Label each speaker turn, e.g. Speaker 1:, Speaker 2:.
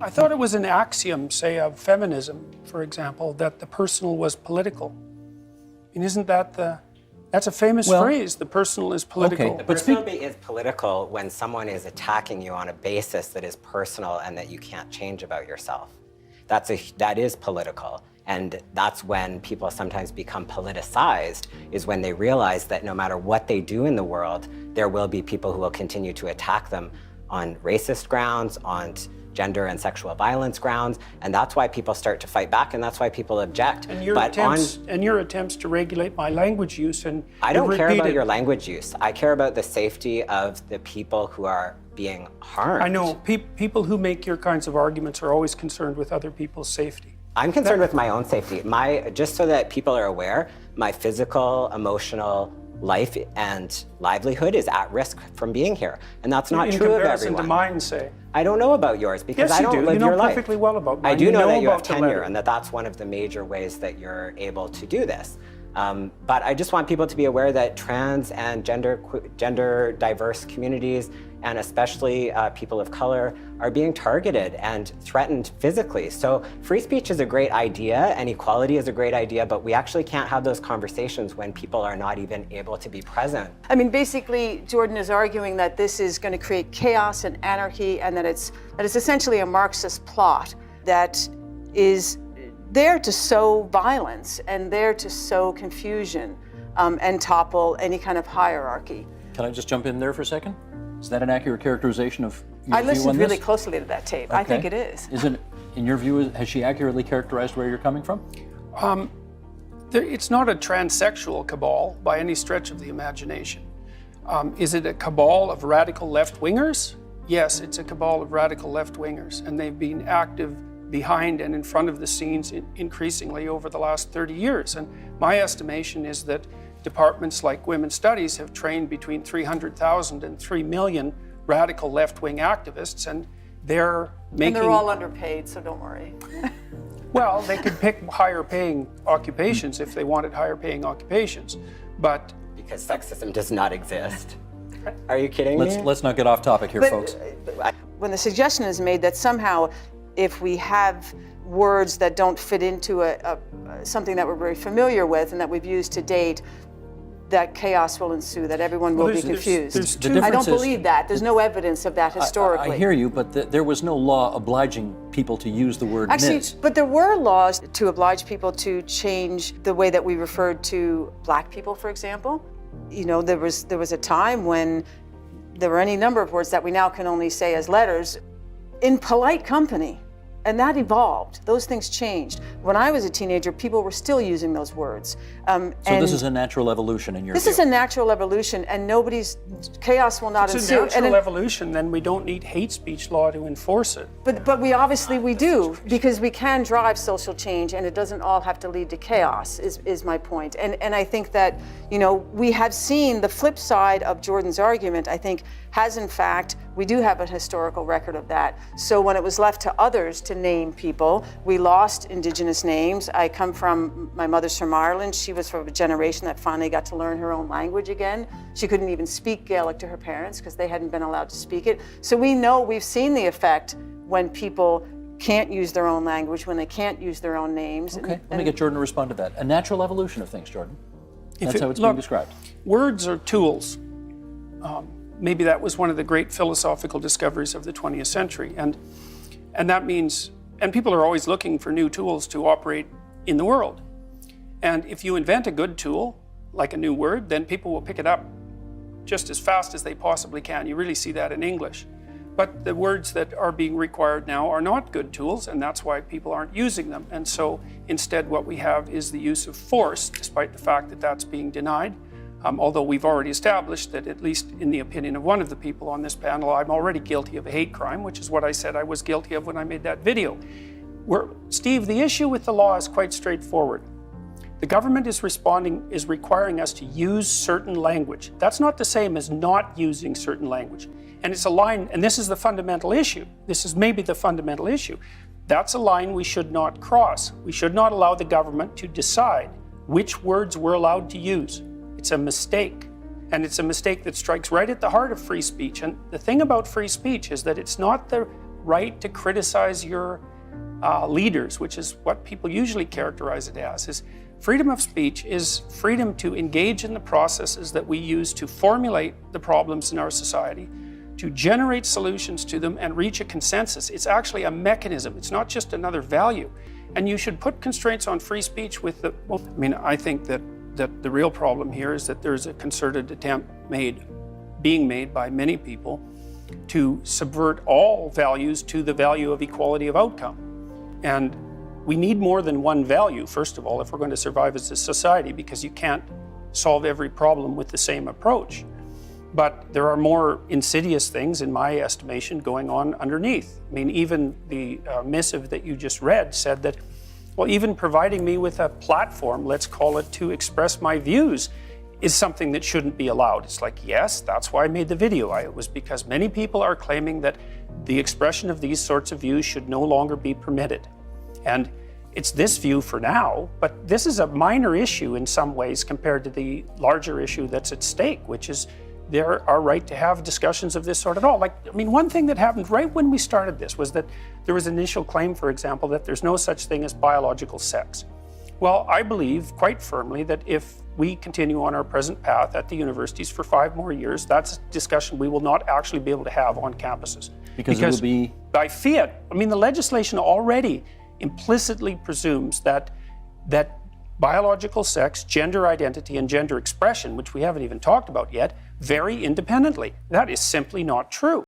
Speaker 1: I thought it was an axiom, say, of feminism, for example, that the personal was political. And isn't that that's a famous phrase, the personal is political.
Speaker 2: Okay, the personal is political when someone is attacking you on a basis that is personal and that you can't change about yourself. That is political. And that's when people sometimes become politicized, is when they realize that no matter what they do in the world, there will be people who will continue to attack them on racist grounds, on gender and sexual violence grounds, and that's why people start to fight back, and that's why people object.
Speaker 1: And your attempts to regulate my language use, and
Speaker 2: I don't care about your language use. I care about the safety of the people who are being harmed.
Speaker 1: I know people who make your kinds of arguments are always concerned with other people's safety.
Speaker 2: I'm concerned with my own safety. Just so that people are aware, my physical, emotional life and livelihood is at risk from being here. And that's not true of everyone.
Speaker 1: In comparison to mine, say.
Speaker 2: I don't know about yours because
Speaker 1: yes,
Speaker 2: I don't live your life.
Speaker 1: You know perfectly well about mine.
Speaker 2: I do know that you have tenure and that's one of the major ways that you're able to do this. But I just want people to be aware that trans and gender diverse communities, and especially people of color, are being targeted and threatened physically. So free speech is a great idea and equality is a great idea, but we actually can't have those conversations when people are not even able to be present.
Speaker 3: I mean, basically, Jordan is arguing that this is going to create chaos and anarchy, and that it's essentially a Marxist plot that is there to sow violence and there to sow confusion and topple any kind of hierarchy.
Speaker 4: Can I just jump in there for a second? Is that an accurate characterization of your view on this?
Speaker 3: I listened really closely to that tape. Okay. I think it is.
Speaker 4: Is it, in your view, has she accurately characterized where you're coming from?
Speaker 1: It's not a transsexual cabal by any stretch of the imagination. Is it a cabal of radical left-wingers? Yes, it's a cabal of radical left-wingers, and they've been active behind and in front of the scenes increasingly over the last 30 years. And my estimation is that departments like Women's Studies have trained between 300,000 and 3 million radical left-wing activists, and they're making...
Speaker 3: And they're all underpaid, so don't worry.
Speaker 1: Well, they could pick higher-paying occupations if they wanted higher-paying occupations, but...
Speaker 2: Because sexism does not exist. Are you kidding me?
Speaker 4: Let's not get off topic here, folks.
Speaker 3: When the suggestion is made that somehow if we have words that don't fit into something that we're very familiar with and that we've used to date, that chaos will ensue, that everyone will be confused. I don't believe that. There's no evidence of that historically.
Speaker 4: I hear you, but there was no law obliging people to use the word Ms.
Speaker 3: But there were laws to oblige people to change the way that we referred to black people, for example. You know, there was a time when there were any number of words that we now can only say as letters in polite company. And that evolved. Those things changed. When I was a teenager, people were still using those words.
Speaker 4: So this is a natural evolution in your view?
Speaker 3: This is a natural evolution, and chaos will not ensue.
Speaker 1: If it's a natural evolution, then we don't need hate speech law to enforce it.
Speaker 3: But we do, because we can drive social change, and it doesn't all have to lead to chaos, is my point. And I think that, you know, we have seen the flip side of Jordan's argument, I think, has in fact, we do have a historical record of that. So when it was left to others to name people, we lost Indigenous names. My mother's from Ireland. She was from a generation that finally got to learn her own language again. She couldn't even speak Gaelic to her parents because they hadn't been allowed to speak it. So we've seen the effect when people can't use their own language, when they can't use their own names.
Speaker 4: Okay, let me get Jordan to respond to that. A natural evolution of things, Jordan. That's how it's being described.
Speaker 1: Words are tools. Maybe that was one of the great philosophical discoveries of the 20th century. And that means, and people are always looking for new tools to operate in the world. And if you invent a good tool, like a new word, then people will pick it up just as fast as they possibly can. You really see that in English. But the words that are being required now are not good tools, and that's why people aren't using them. And so instead what we have is the use of force, despite the fact that that's being denied. Although we've already established that, at least in the opinion of one of the people on this panel, I'm already guilty of a hate crime, which is what I said I was guilty of when I made that video. Steve, the issue with the law is quite straightforward. The government is requiring us to use certain language. That's not the same as not using certain language. And it's a line, and this is the fundamental issue. This is maybe the fundamental issue. That's a line we should not cross. We should not allow the government to decide which words we're allowed to use. It's a mistake, and it's a mistake that strikes right at the heart of free speech. And the thing about free speech is that it's not the right to criticize your leaders, which is what people usually characterize it as, is freedom of speech is freedom to engage in the processes that we use to formulate the problems in our society, to generate solutions to them and reach a consensus. It's actually a mechanism. It's not just another value. And you should put constraints on free speech with the, well, I mean, I think that the real problem here is that there's a concerted attempt being made by many people to subvert all values to the value of equality of outcome. And we need more than one value, first of all, if we're going to survive as a society, because you can't solve every problem with the same approach. But there are more insidious things, in my estimation, going on underneath. I mean, even the missive that you just read said that, well, even providing me with a platform, let's call it, to express my views, is something that shouldn't be allowed. It's like, yes, that's why I made the video. It was because many people are claiming that the expression of these sorts of views should no longer be permitted. And it's this view for now, but this is a minor issue in some ways compared to the larger issue that's at stake, which is our right to have discussions of this sort at all. Like, I mean, one thing that happened right when we started this was that there was an initial claim, for example, that there's no such thing as biological sex. Well, I believe quite firmly that if we continue on our present path at the universities for 5 more years, that's a discussion we will not actually be able to have on campuses.
Speaker 4: Because it will be...
Speaker 1: By fiat, I mean, the legislation already implicitly presumes that biological sex, gender identity, and gender expression, which we haven't even talked about yet, vary independently. That is simply not true.